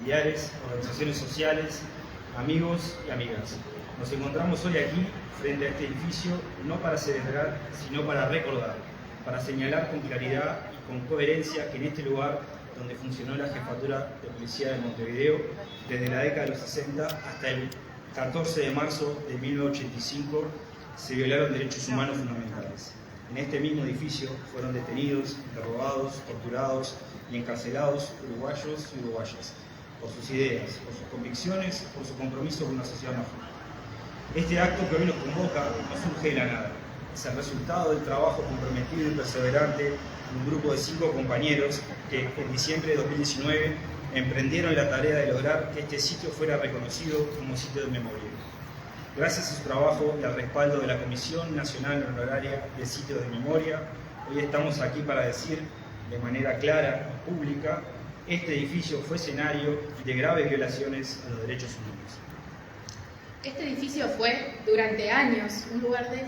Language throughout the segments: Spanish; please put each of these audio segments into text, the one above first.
familiares, organizaciones sociales, amigos y amigas. Nos encontramos hoy aquí, frente a este edificio, no para celebrar, sino para recordar, para señalar con claridad y con coherencia que en este lugar, donde funcionó la Jefatura de Policía de Montevideo, desde la década de los 60 hasta el 14 de marzo de 1985, se violaron derechos humanos fundamentales. En este mismo edificio fueron detenidos, interrogados, torturados y encarcelados uruguayos y uruguayas, por sus ideas, por sus convicciones, por su compromiso con una sociedad más justa. Este acto que hoy nos convoca no surge de la nada, es el resultado del trabajo comprometido y perseverante de un grupo de 5 compañeros que en diciembre de 2019 emprendieron la tarea de lograr que este sitio fuera reconocido como sitio de memoria. Gracias a su trabajo y al respaldo de la Comisión Nacional Honoraria de Sitios de Memoria, hoy estamos aquí para decir de manera clara y pública: este edificio fue escenario de graves violaciones a los derechos humanos. Este edificio fue, durante años, un lugar de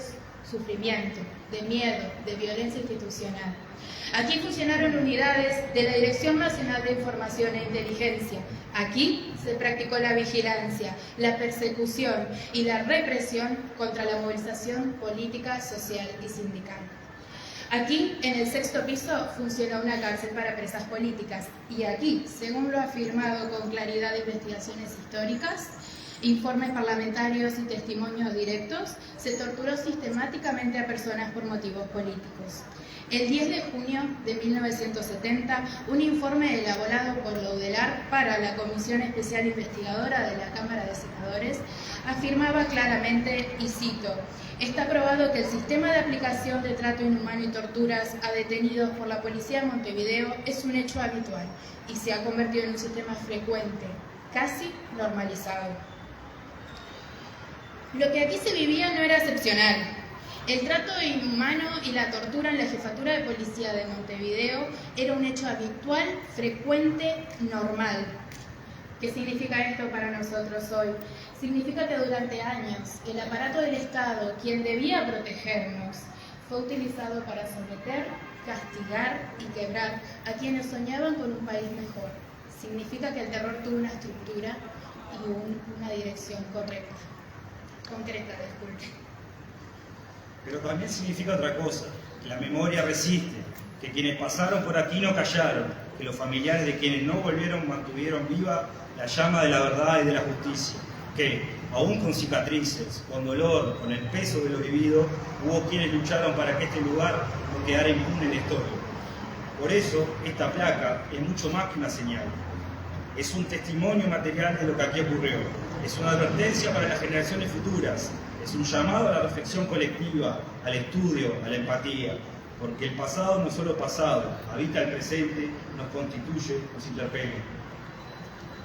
sufrimiento, de miedo, de violencia institucional. Aquí funcionaron unidades de la Dirección Nacional de Información e Inteligencia. Aquí se practicó la vigilancia, la persecución y la represión contra la movilización política, social y sindical. Aquí, en el 6º piso, funcionó una cárcel para presas políticas. Y aquí, según lo ha afirmado con claridad investigaciones históricas, informes parlamentarios y testimonios directos, se torturó sistemáticamente a personas por motivos políticos. El 10 de junio de 1970, un informe elaborado por la UDELAR para la Comisión Especial Investigadora de la Cámara de Senadores afirmaba claramente, y cito: "Está probado que el sistema de aplicación de trato inhumano y torturas a detenidos por la Policía de Montevideo es un hecho habitual y se ha convertido en un sistema frecuente, casi normalizado". Lo que aquí se vivía no era excepcional. El trato inhumano y la tortura en la Jefatura de Policía de Montevideo era un hecho habitual, frecuente, normal. ¿Qué significa esto para nosotros hoy? Significa que durante años el aparato del Estado, quien debía protegernos, fue utilizado para someter, castigar y quebrar a quienes soñaban con un país mejor. Significa que el terror tuvo una estructura y una dirección concreta, disculpe. Pero también significa otra cosa, que la memoria resiste, que quienes pasaron por aquí no callaron, que los familiares de quienes no volvieron mantuvieron viva la llama de la verdad y de la justicia, que, aún con cicatrices, con dolor, con el peso de lo vivido, hubo quienes lucharon para que este lugar no quedara impune en la historia. Por eso, esta placa es mucho más que una señal. Es un testimonio material de lo que aquí ocurrió. Es una advertencia para las generaciones futuras. Es un llamado a la reflexión colectiva, al estudio, a la empatía. Porque el pasado no es solo pasado, habita el presente, nos constituye, nos interpela.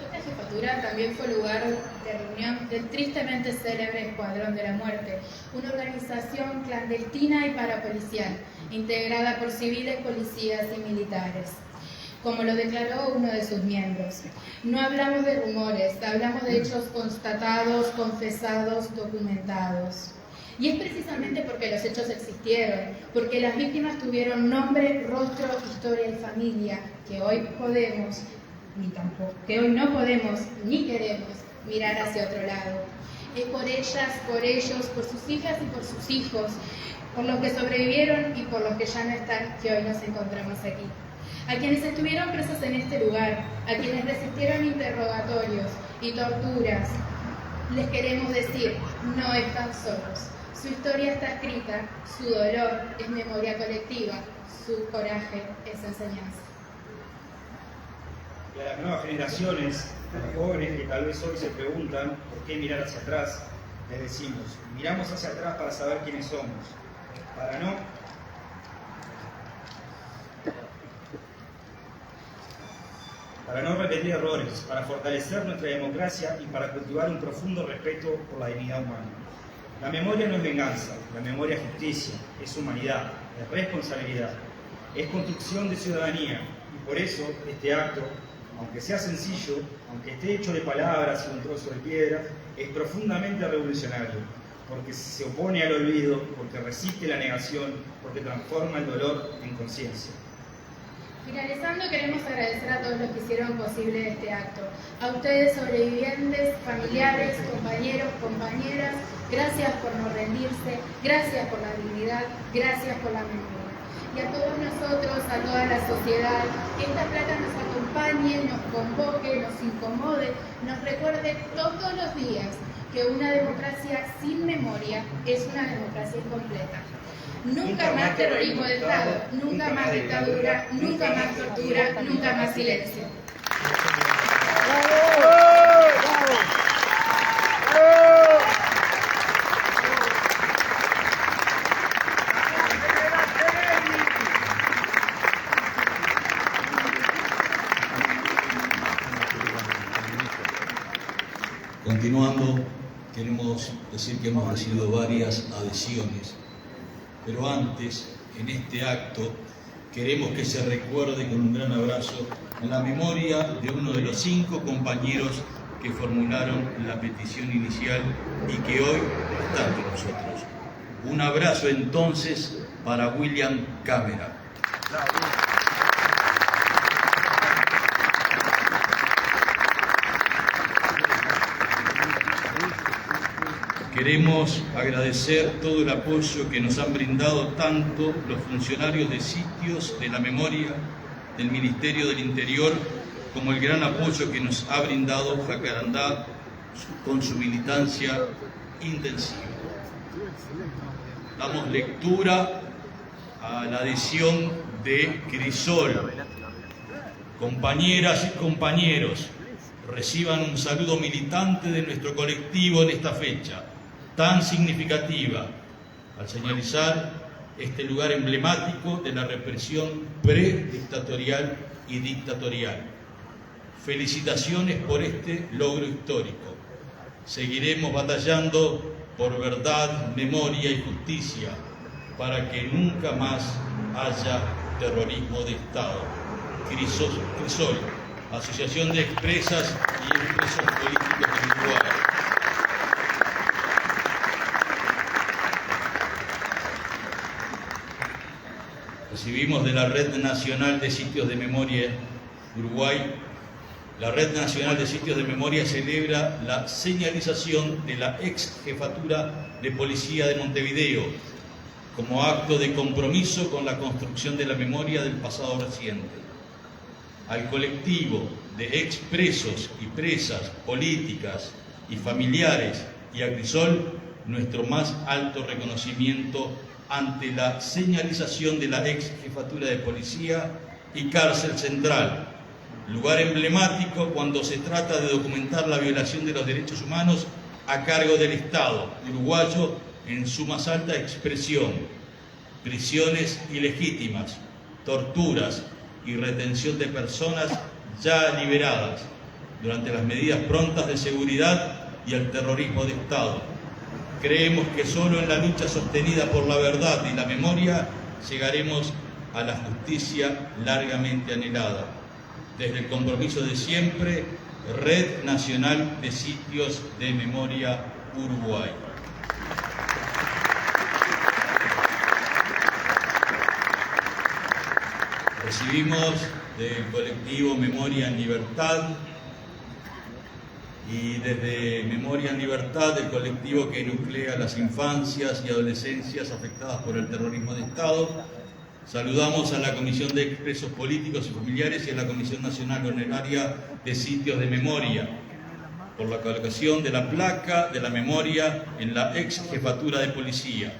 Esta jefatura también fue lugar de reunión del tristemente célebre Escuadrón de la Muerte, una organización clandestina y parapolicial, integrada por civiles, policías y militares, como lo declaró uno de sus miembros. No hablamos de rumores, hablamos de hechos constatados, confesados, documentados. Y es precisamente porque los hechos existieron, porque las víctimas tuvieron nombre, rostro, historia y familia, que hoy no podemos ni queremos mirar hacia otro lado. Es por ellas, por ellos, por sus hijas y por sus hijos, por los que sobrevivieron y por los que ya no están, que hoy nos encontramos aquí. A quienes estuvieron presos en este lugar, a quienes resistieron interrogatorios y torturas, les queremos decir: no están solos. Su historia está escrita, su dolor es memoria colectiva, su coraje es enseñanza. Y a las nuevas generaciones, a los jóvenes que tal vez hoy se preguntan por qué mirar hacia atrás, les decimos: miramos hacia atrás para saber quiénes somos, para no repetir errores, para fortalecer nuestra democracia y para cultivar un profundo respeto por la dignidad humana. La memoria no es venganza, la memoria es justicia, es humanidad, es responsabilidad, es construcción de ciudadanía, y por eso este acto, aunque sea sencillo, aunque esté hecho de palabras y un trozo de piedra, es profundamente revolucionario, porque se opone al olvido, porque resiste la negación, porque transforma el dolor en conciencia. Finalizando, queremos agradecer a todos los que hicieron posible este acto. A ustedes, sobrevivientes, familiares, compañeros, compañeras, gracias por no rendirse, gracias por la dignidad, gracias por la memoria. Y a todos nosotros, a toda la sociedad, que esta placa nos acompañe, nos convoque, nos incomode, nos recuerde todos los días que una democracia sin memoria es una democracia incompleta. Nunca más terrorismo de Estado, nunca más dictadura, nunca más tortura, nunca más silencio. Continuando, queremos decir que hemos recibido varias adhesiones, pero antes, en este acto, queremos que se recuerde con un gran abrazo la memoria de uno de los 5 compañeros que formularon la petición inicial y que hoy está con nosotros. Un abrazo entonces para William Cámara. Queremos agradecer todo el apoyo que nos han brindado tanto los funcionarios de sitios de la memoria del Ministerio del Interior como el gran apoyo que nos ha brindado Jacarandá con su militancia intensiva. Damos lectura a la adhesión de Crisol. Compañeras y compañeros, reciban un saludo militante de nuestro colectivo en esta fecha tan significativa, al señalizar este lugar emblemático de la represión predictatorial y dictatorial. Felicitaciones por este logro histórico. Seguiremos batallando por verdad, memoria y justicia para que nunca más haya terrorismo de Estado. Crisol, Asociación de Expresas y Expresos Políticos del Uruguay. Recibimos de la Red Nacional de Sitios de Memoria Uruguay. La Red Nacional de Sitios de Memoria celebra la señalización de la ex jefatura de policía de Montevideo como acto de compromiso con la construcción de la memoria del pasado reciente. Al colectivo de expresos y presas políticas y familiares y a Crisol, nuestro más alto reconocimiento ante la señalización de la ex jefatura de policía y cárcel central, lugar emblemático cuando se trata de documentar la violación de los derechos humanos a cargo del Estado uruguayo en su más alta expresión: prisiones ilegítimas, torturas y retención de personas ya liberadas durante las medidas prontas de seguridad y el terrorismo de Estado. Creemos que solo en la lucha sostenida por la verdad y la memoria llegaremos a la justicia largamente anhelada. Desde el compromiso de siempre, Red Nacional de Sitios de Memoria Uruguay. Recibimos del colectivo Memoria en Libertad y desde Memoria en Libertad, el colectivo que nuclea las infancias y adolescencias afectadas por el terrorismo de Estado, saludamos a la Comisión de Expresos Políticos y Familiares y a la Comisión Nacional Honoraria de Sitios de Memoria por la colocación de la placa de la memoria en la ex jefatura de policía.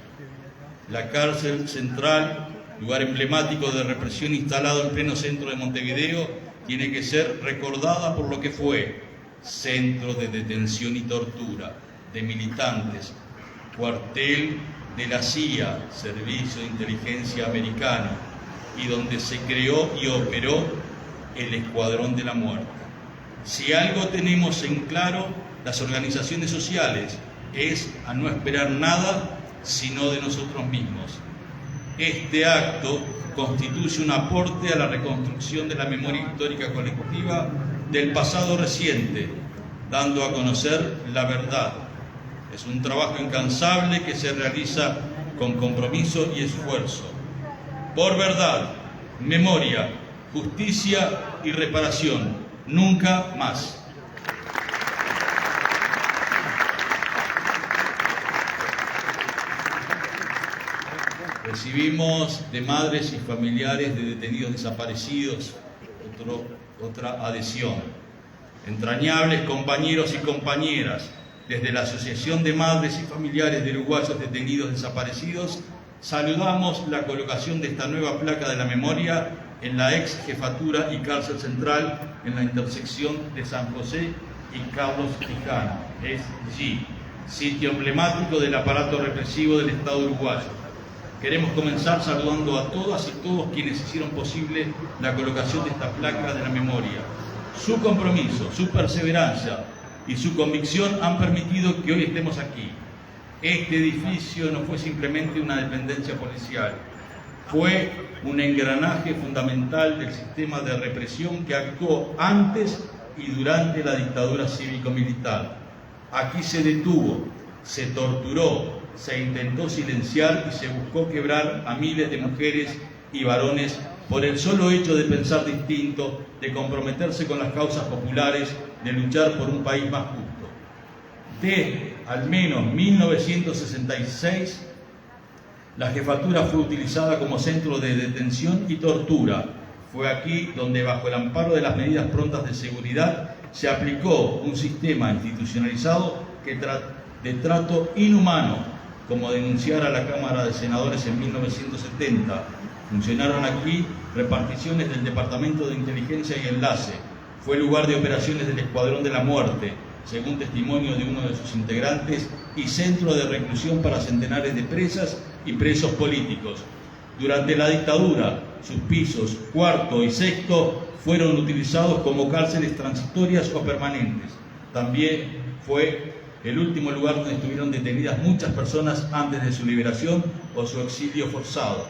La cárcel central, lugar emblemático de represión instalado en pleno centro de Montevideo, tiene que ser recordada por lo que fue: centro de detención y tortura de militantes, cuartel de la CIA, Servicio de Inteligencia Americano, y donde se creó y operó el Escuadrón de la Muerte. Si algo tenemos en claro las organizaciones sociales es a no esperar nada sino de nosotros mismos. Este acto constituye un aporte a la reconstrucción de la memoria histórica colectiva del pasado reciente, dando a conocer la verdad. Es un trabajo incansable que se realiza con compromiso y esfuerzo. Por verdad, memoria, justicia y reparación. Nunca más. Recibimos de madres y familiares de detenidos desaparecidos otra adhesión. Entrañables compañeros y compañeras, desde la Asociación de Madres y Familiares de Uruguayos Detenidos Desaparecidos, saludamos la colocación de esta nueva placa de la memoria en la ex jefatura y cárcel central en la intersección de San José y Carlos Quijano, es G, sitio emblemático del aparato represivo del Estado uruguayo. Queremos comenzar saludando a todas y todos quienes hicieron posible la colocación de esta placa de la memoria. Su compromiso, su perseverancia y su convicción han permitido que hoy estemos aquí. Este edificio no fue simplemente una dependencia policial, fue un engranaje fundamental del sistema de represión que actuó antes y durante la dictadura cívico-militar. Aquí se detuvo, se torturó, se intentó silenciar y se buscó quebrar a miles de mujeres y varones por el solo hecho de pensar distinto, de comprometerse con las causas populares, de luchar por un país más justo. Desde al menos 1966, la jefatura fue utilizada como centro de detención y tortura. Fue aquí donde, bajo el amparo de las medidas prontas de seguridad, se aplicó un sistema institucionalizado de trato inhumano, como denunciara la Cámara de Senadores en 1970. Funcionaron aquí reparticiones del Departamento de Inteligencia y Enlace. Fue lugar de operaciones del Escuadrón de la Muerte, según testimonio de uno de sus integrantes, y centro de reclusión para centenares de presas y presos políticos. Durante la dictadura, sus pisos cuarto y sexto fueron utilizados como cárceles transitorias o permanentes. También fue el último lugar donde estuvieron detenidas muchas personas antes de su liberación o su exilio forzado.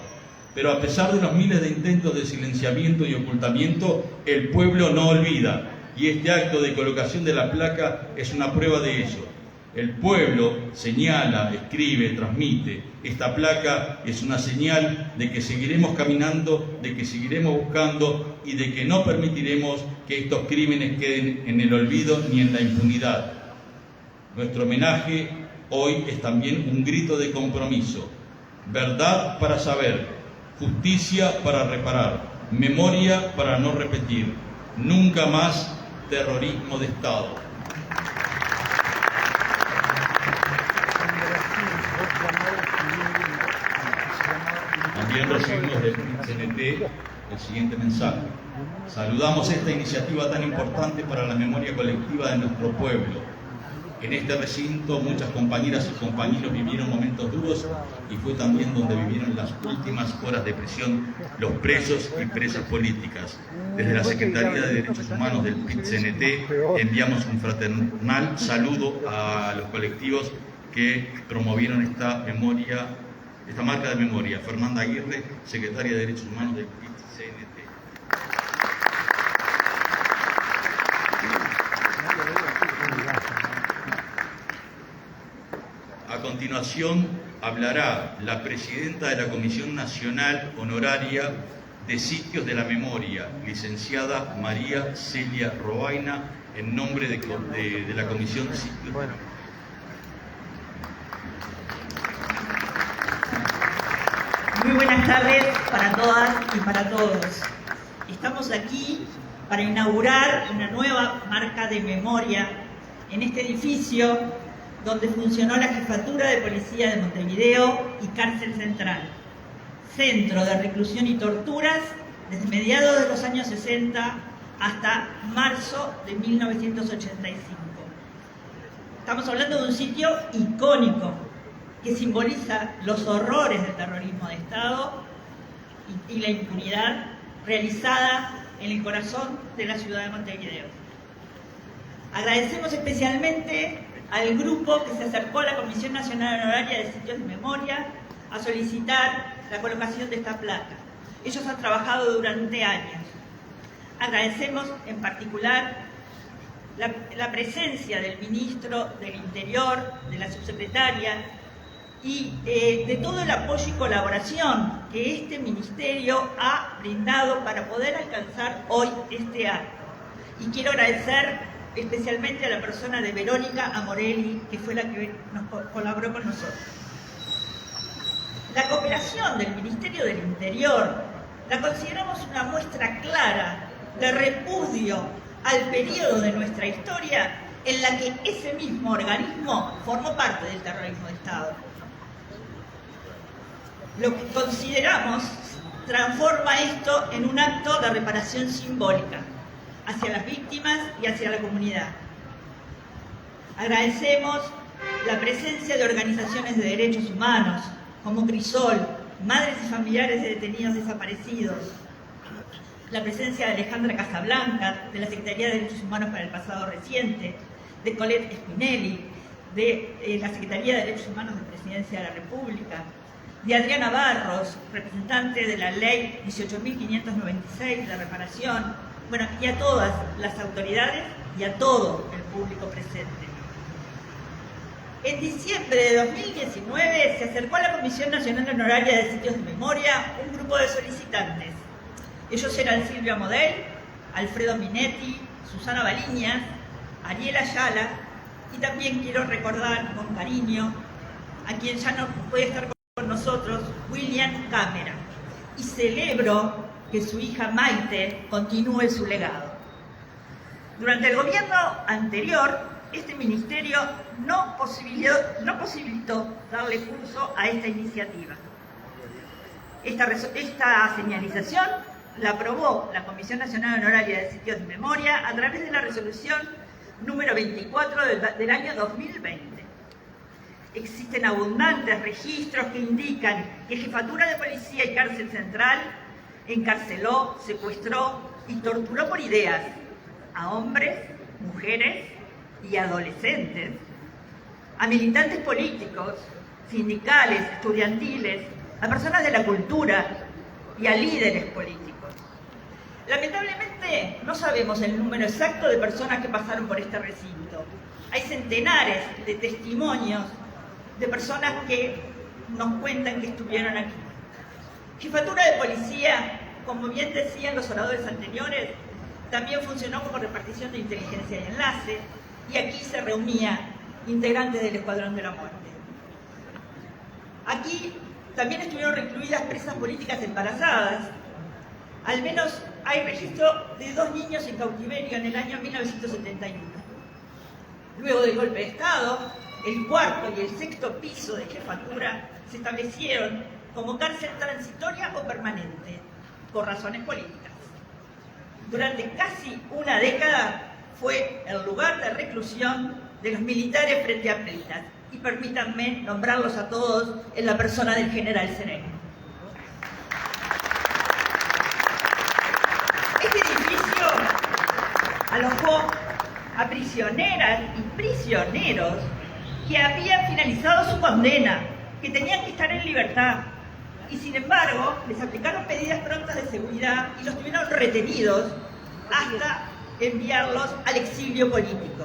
Pero a pesar de los miles de intentos de silenciamiento y ocultamiento, el pueblo no olvida, y este acto de colocación de la placa es una prueba de ello. El pueblo señala, escribe, transmite. Esta placa es una señal de que seguiremos caminando, de que seguiremos buscando y de que no permitiremos que estos crímenes queden en el olvido ni en la impunidad. Nuestro homenaje hoy es también un grito de compromiso. Verdad para saber, justicia para reparar, memoria para no repetir. Nunca más terrorismo de Estado. También recibimos del PIT-CNT el siguiente mensaje. Saludamos esta iniciativa tan importante para la memoria colectiva de nuestro pueblo. En este recinto muchas compañeras y compañeros vivieron momentos duros y fue también donde vivieron las últimas horas de prisión los presos y presas políticas. Desde la Secretaría de Derechos Humanos del PIT-CNT enviamos un fraternal saludo a los colectivos que promovieron esta marca de memoria. Fernanda Aguirre, Secretaria de Derechos Humanos del PIT-CNT. A continuación hablará la presidenta de la Comisión Nacional Honoraria de Sitios de la Memoria, licenciada María Celia Robaina, en nombre de la Comisión Sitios de la Memoria. Muy buenas tardes para todas y para todos. Estamos aquí para inaugurar una nueva marca de memoria en este edificio donde funcionó la Jefatura de Policía de Montevideo y Cárcel Central, centro de reclusión y torturas desde mediados de los años 60 hasta marzo de 1985. Estamos hablando de un sitio icónico que simboliza los horrores del terrorismo de Estado y la impunidad realizada en el corazón de la ciudad de Montevideo. Agradecemos especialmente al grupo que se acercó a la Comisión Nacional Honoraria de Sitios de Memoria a solicitar la colocación de esta placa. Ellos han trabajado durante años. Agradecemos en particular la presencia del Ministro del Interior, de la Subsecretaria y de todo el apoyo y colaboración que este ministerio ha brindado para poder alcanzar hoy este acto. Y quiero agradecer especialmente a la persona de Verónica Amorelli, que fue la que nos colaboró con nosotros. La cooperación del Ministerio del Interior la consideramos una muestra clara de repudio al periodo de nuestra historia en la que ese mismo organismo formó parte del terrorismo de Estado. Lo que consideramos transforma esto en un acto de reparación simbólica hacia las víctimas y hacia la comunidad. Agradecemos la presencia de organizaciones de derechos humanos como Crisol, Madres y Familiares de Detenidos Desaparecidos, la presencia de Alejandra Casablanca, de la Secretaría de Derechos Humanos para el Pasado Reciente, de Colette Spinelli, de la Secretaría de Derechos Humanos de Presidencia de la República, de Adriana Barros, representante de la Ley 18.596 de reparación, bueno, y a todas las autoridades y a todo el público presente. En diciembre de 2019 se acercó a la Comisión Nacional Honoraria de Sitios de Memoria un grupo de solicitantes. Ellos eran Silvia Model, Alfredo Minetti, Susana Baliñas, Ariel Ayala, y también quiero recordar con cariño a quien ya no puede estar con nosotros, William Cámara, y celebro que su hija Maite continúe su legado. Durante el gobierno anterior, este ministerio no posibilitó darle curso a esta iniciativa. Esta señalización la aprobó la Comisión Nacional Honoraria de Sitios de Memoria a través de la resolución número 24 del año 2020. Existen abundantes registros que indican que Jefatura de Policía y Cárcel Central encarceló, secuestró y torturó por ideas a hombres, mujeres y adolescentes, a militantes políticos, sindicales, estudiantiles, a personas de la cultura y a líderes políticos. Lamentablemente no sabemos el número exacto de personas que pasaron por este recinto. Hay centenares de testimonios de personas que nos cuentan que estuvieron aquí. Jefatura de Policía, como bien decían los oradores anteriores, también funcionó como repartición de inteligencia y enlace, y aquí se reunían integrantes del Escuadrón de la Muerte. Aquí también estuvieron recluidas presas políticas embarazadas. Al menos hay registro de 2 niños en cautiverio en el año 1971. Luego del golpe de Estado, el 4º y el 6º piso de Jefatura se establecieron como cárcel transitoria o permanente, por razones políticas. Durante casi una década fue el lugar de reclusión de los militares frente a Pleitas, y permítanme nombrarlos a todos en la persona del general Sereno. Este edificio alojó a prisioneras y prisioneros que habían finalizado su condena, que tenían que estar en libertad, y sin embargo les aplicaron medidas prontas de seguridad y los tuvieron retenidos hasta enviarlos al exilio político.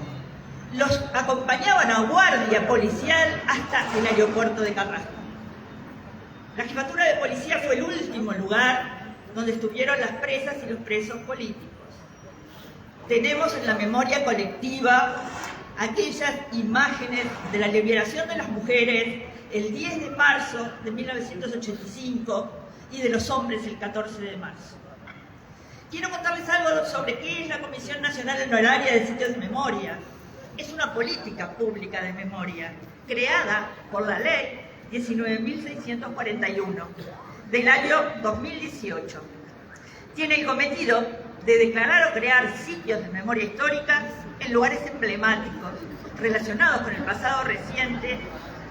Los acompañaban a guardia policial hasta el aeropuerto de Carrasco. La Jefatura de Policía fue el último lugar donde estuvieron las presas y los presos políticos. Tenemos en la memoria colectiva aquellas imágenes de la liberación de las mujeres el 10 de marzo de 1985 y de los hombres el 14 de marzo. Quiero contarles algo sobre qué es la Comisión Nacional Honoraria de Sitios de Memoria. Es una política pública de memoria creada por la Ley 19.641 del año 2018. Tiene el cometido de declarar o crear sitios de memoria histórica en lugares emblemáticos relacionados con el pasado reciente,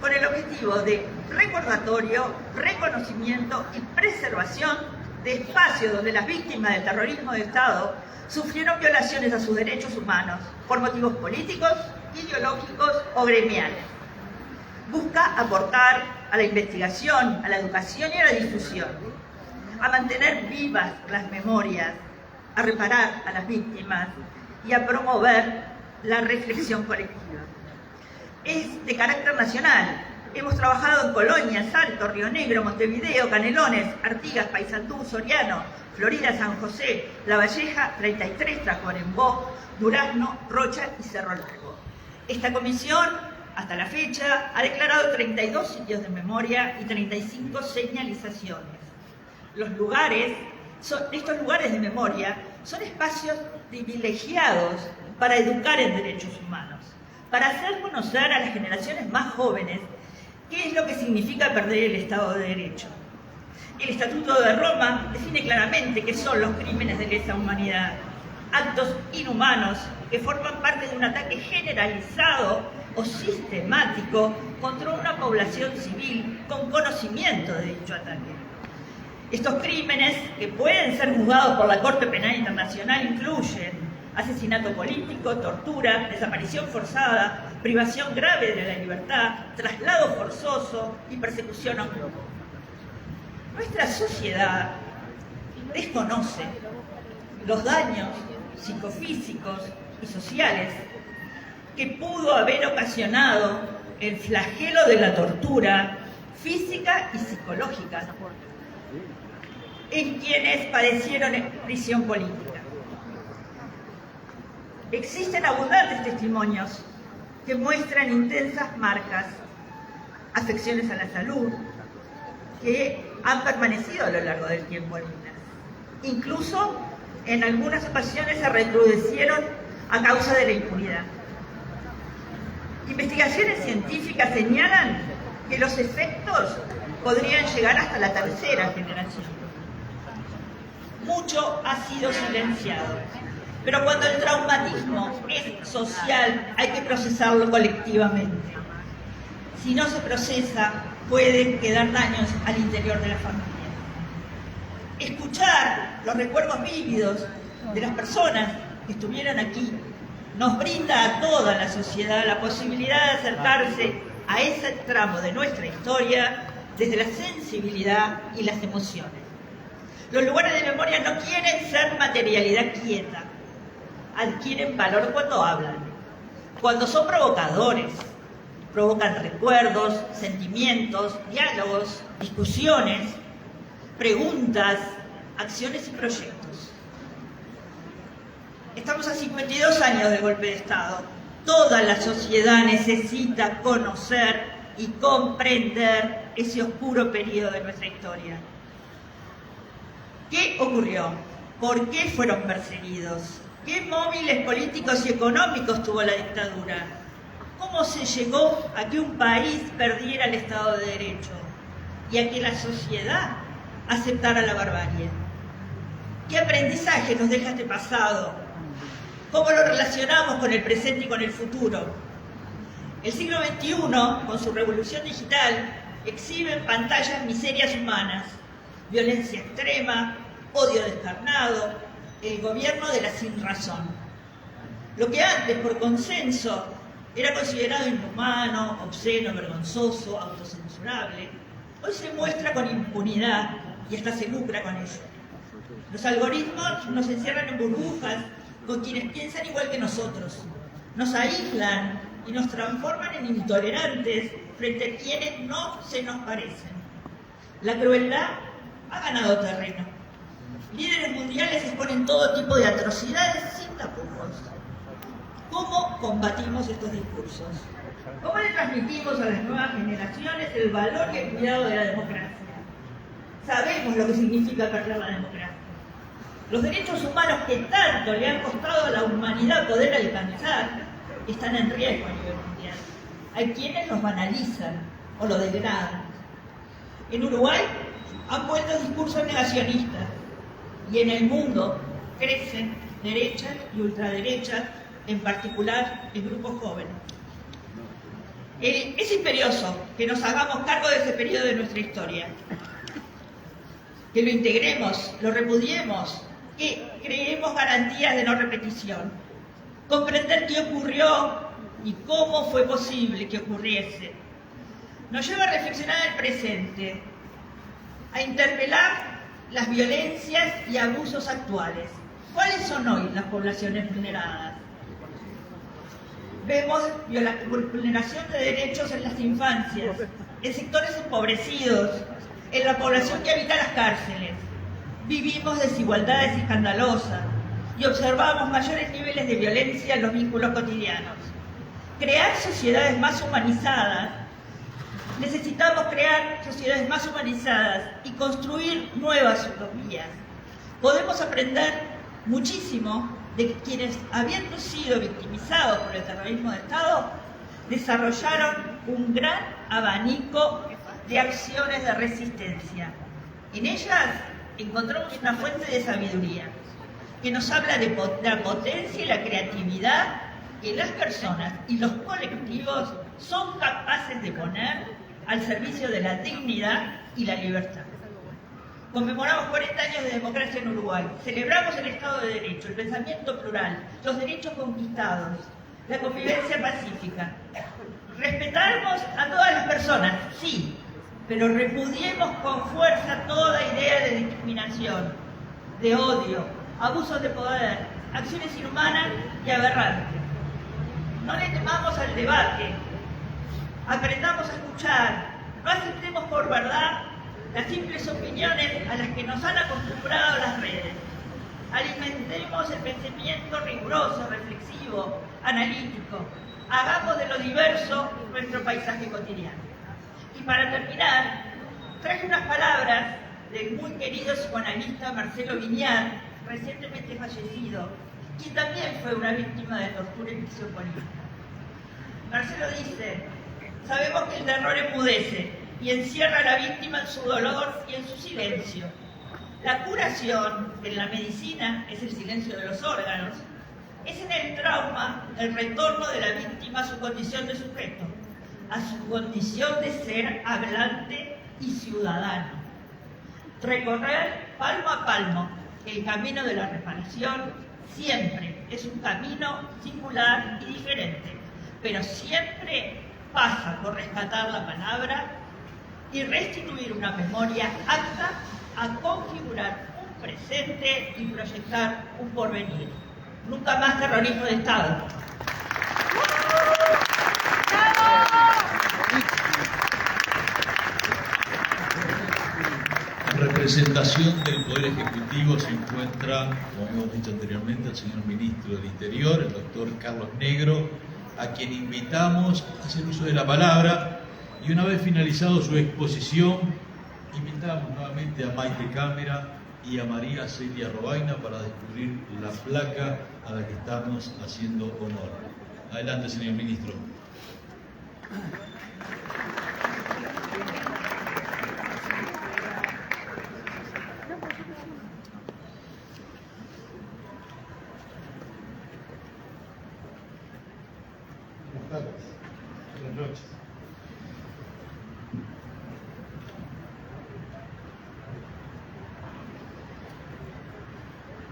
con el objetivo de recordatorio, reconocimiento y preservación de espacios donde las víctimas del terrorismo de Estado sufrieron violaciones a sus derechos humanos por motivos políticos, ideológicos o gremiales. Busca aportar a la investigación, a la educación y a la difusión, a mantener vivas las memorias, a reparar a las víctimas y a promover la reflexión colectiva. Es de carácter nacional, Hemos trabajado en Colonia, Salto, Río Negro, Montevideo, Canelones, Artigas, Paysandú, Soriano, Florida, San José, La Valleja, 33, Tacuarembó, Durazno, Rocha y Cerro Largo. Esta comisión, hasta la fecha, ha declarado 32 sitios de memoria y 35 señalizaciones. Estos lugares de memoria son espacios privilegiados para educar en derechos humanos, para hacer conocer a las generaciones más jóvenes qué es lo que significa perder el Estado de Derecho. El Estatuto de Roma define claramente qué son los crímenes de lesa humanidad, actos inhumanos que forman parte de un ataque generalizado o sistemático contra una población civil con conocimiento de dicho ataque. Estos crímenes, que pueden ser juzgados por la Corte Penal Internacional, incluyen asesinato político, tortura, desaparición forzada, privación grave de la libertad, traslado forzoso y persecución a un grupo. Nuestra sociedad desconoce los daños psicofísicos y sociales que pudo haber ocasionado el flagelo de la tortura física y psicológica en quienes padecieron prisión política. Existen abundantes testimonios que muestran intensas marcas, afecciones a la salud, que han permanecido a lo largo del tiempo en ellas. Incluso, en algunas ocasiones se recrudecieron a causa de la impunidad. Investigaciones científicas señalan que los efectos podrían llegar hasta la tercera generación. Mucho ha sido silenciado, pero cuando el traumatismo es social hay que procesarlo colectivamente. Si no se procesa, pueden quedar daños al interior de la familia. Escuchar los recuerdos vívidos de las personas que estuvieron aquí nos brinda a toda la sociedad la posibilidad de acercarse a ese tramo de nuestra historia desde la sensibilidad y las emociones. Los lugares de memoria no quieren ser materialidad quieta, adquieren valor cuando hablan, cuando son provocadores, provocan recuerdos, sentimientos, diálogos, discusiones, preguntas, acciones y proyectos. Estamos a 52 años del golpe de Estado. Toda la sociedad necesita conocer y comprender ese oscuro periodo de nuestra historia. ¿Qué ocurrió? ¿Por qué fueron perseguidos? ¿Qué móviles políticos y económicos tuvo la dictadura? ¿Cómo se llegó a que un país perdiera el Estado de Derecho y a que la sociedad aceptara la barbarie? ¿Qué aprendizaje nos deja este pasado? ¿Cómo lo relacionamos con el presente y con el futuro? El siglo XXI, con su revolución digital, exhibe en pantallas miserias humanas, violencia extrema, odio descarnado, el gobierno de la sinrazón. Lo que antes, por consenso, era considerado inhumano, obsceno, vergonzoso, autocensurable, hoy se muestra con impunidad y hasta se lucra con ello. Los algoritmos nos encierran en burbujas con quienes piensan igual que nosotros, nos aíslan y nos transforman en intolerantes frente a quienes no se nos parecen. La crueldad ha ganado terreno. Líderes mundiales exponen todo tipo de atrocidades sin tapujos. ¿Cómo combatimos estos discursos? ¿Cómo le transmitimos a las nuevas generaciones el valor y el cuidado de la democracia? Sabemos lo que significa perder la democracia. Los derechos humanos que tanto le han costado a la humanidad poder alcanzar están en riesgo a nivel mundial. Hay quienes los banalizan o lo degradan. En Uruguay han vuelto discursos negacionistas y en el mundo crecen derechas y ultraderechas, en particular en grupos jóvenes. Es imperioso que nos hagamos cargo de ese periodo de nuestra historia, que lo integremos, lo repudiemos, que creemos garantías de no repetición, comprender qué ocurrió y cómo fue posible que ocurriese. Nos lleva a reflexionar el presente, a interpelar las violencias y abusos actuales. ¿Cuáles son hoy las poblaciones vulneradas? Vemos vulneración de derechos en las infancias, en sectores empobrecidos, en la población que habita las cárceles. Vivimos desigualdades escandalosas y observamos mayores niveles de violencia en los vínculos cotidianos. Crear sociedades más humanizadas, necesitamos crear sociedades más humanizadas y construir nuevas utopías. Podemos aprender muchísimo de quienes, habiendo sido victimizados por el terrorismo de Estado, desarrollaron un gran abanico de acciones de resistencia. En ellas encontramos una fuente de sabiduría que nos habla de la potencia y la creatividad que las personas y los colectivos son capaces de poner al servicio de la dignidad y la libertad. Conmemoramos 40 años de democracia en Uruguay. Celebramos el Estado de Derecho, el pensamiento plural, los derechos conquistados, la convivencia pacífica. Respetamos a todas las personas, sí, pero repudiemos con fuerza toda idea de discriminación, de odio, abusos de poder, acciones inhumanas y aberrantes. No le temamos al debate, aprendamos a escuchar, no aceptemos por verdad las simples opiniones a las que nos han acostumbrado las redes. Alimentemos el pensamiento riguroso, reflexivo, analítico. Hagamos de lo diverso nuestro paisaje cotidiano. Y para terminar, traje unas palabras del muy querido psicoanalista Marcelo Viñar, recientemente fallecido, quien también fue una víctima de tortura y prisión política. Marcelo dice: sabemos que el terror enmudece y encierra a la víctima en su dolor y en su silencio. La curación en la medicina es el silencio de los órganos. Es en el trauma el retorno de la víctima a su condición de sujeto, a su condición de ser hablante y ciudadano. Recorrer palmo a palmo el camino de la reparación siempre es un camino singular y diferente, pero siempre pasa por rescatar la palabra y restituir una memoria apta a configurar un presente y proyectar un porvenir. Nunca más terrorismo de Estado. En representación del Poder Ejecutivo se encuentra, como hemos dicho anteriormente, el señor Ministro del Interior, el doctor Carlos Negro, a quien invitamos a hacer uso de la palabra, y una vez finalizado su exposición, invitamos nuevamente a Maite Cámara y a María Celia Robaina para descubrir la placa a la que estamos haciendo honor. Adelante, señor Ministro. Buenas tardes, buenas noches.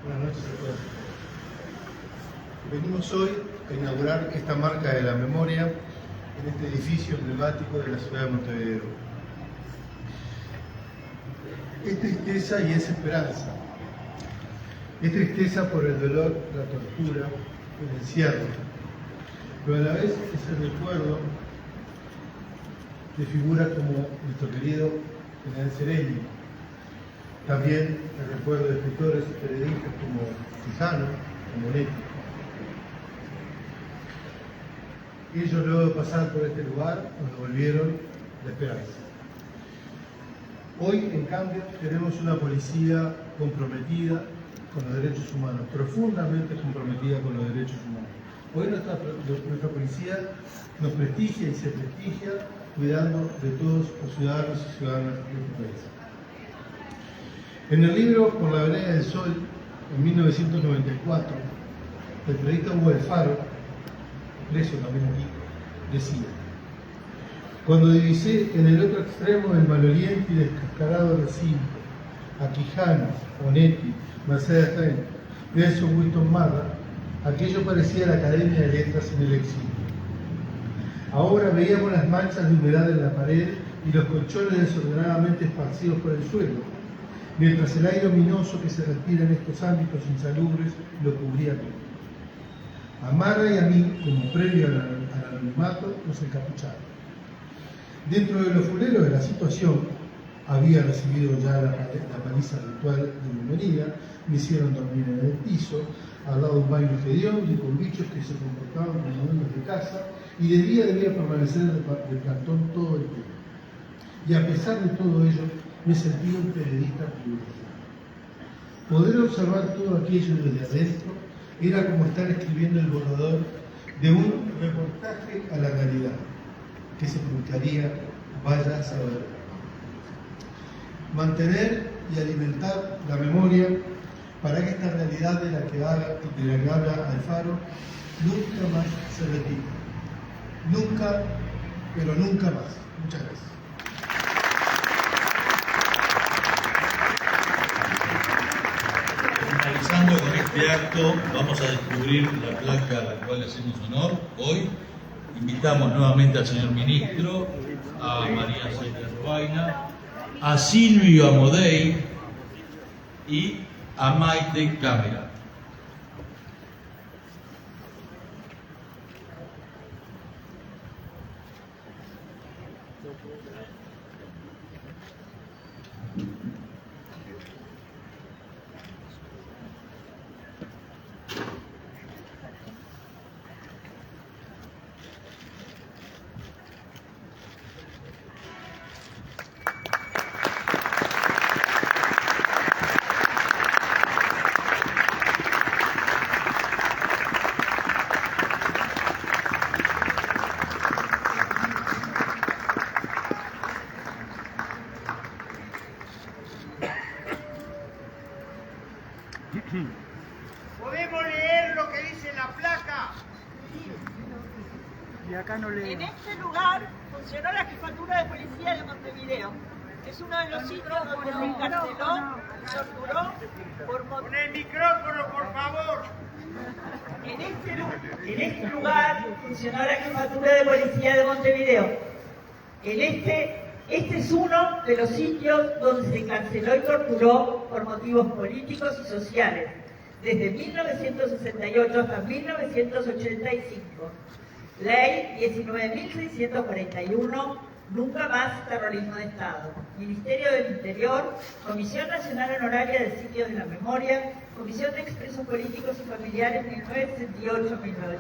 Buenas noches a todos. Venimos hoy a inaugurar esta marca de la memoria en este edificio emblemático de la ciudad de Montevideo. Es tristeza y es esperanza. Es tristeza por el dolor, la tortura, el encierro, pero a la vez es el recuerdo de figuras como nuestro querido General Sereni, también el recuerdo de escritores y periodistas como Quijano, como Netti. Ellos, luego de pasar por este lugar, nos devolvieron la esperanza. Hoy, en cambio, tenemos una policía comprometida con los derechos humanos, profundamente comprometida con los derechos humanos. Hoy nuestra policía nos prestigia y se prestigia cuidando de todos los ciudadanos y ciudadanas de este país. En el libro Por la vereda del sol, en 1994, el periodista Hugo Alfaro, preso también aquí, decía: cuando divisé en el otro extremo del maloliente y descascarado recinto a Quijano, Onetti, Mercedes Ren, Nelson Wilton Marra, aquello parecía la Academia de Letras en el exilio. Ahora veíamos las manchas de humedad en la pared y los colchones desordenadamente esparcidos por el suelo, mientras el aire ominoso que se respira en estos ámbitos insalubres lo cubría todo. A Mara y a mí, como premio al anonimato, nos encapucharon. Dentro de los fuleros de la situación, había recibido ya la paliza ritual de bienvenida, me hicieron dormir en el piso, al lado de un baño hediondo y con bichos que se comportaban como dueños de casa, y debía permanecer de plantón todo el tiempo. Y a pesar de todo ello, me sentí un periodista privilegiado. Poder observar todo aquello desde adentro era como estar escribiendo el borrador de un reportaje a la realidad, que se publicaría, vaya a saber. Mantener y alimentar la memoria para que esta realidad de la que habla Alfaro nunca más se repita. Nunca, pero nunca más. Muchas gracias. Finalizando con este acto, vamos a descubrir la placa a la cual le hacemos honor hoy. Invitamos nuevamente al señor ministro, a María Celia Robaina, a Silvio Amodei y a Maite Cámara. ¿Podemos leer lo que dice la placa? Y acá no En este lugar funcionó la Jefatura de Policía de Montevideo. Es uno de los sitios donde se encarceló y torturó por Con motivos. el micrófono, por favor. En este lugar funcionó la Jefatura de Policía de Montevideo. Este es uno de los sitios donde se encarceló y torturó por motivos políticos y sociales, desde 1968 hasta 1985. Ley 19.641, Nunca Más Terrorismo de Estado. Ministerio del Interior, Comisión Nacional Honoraria de Sitios de la Memoria, Comisión de Expresos Políticos y Familiares 1968-1985.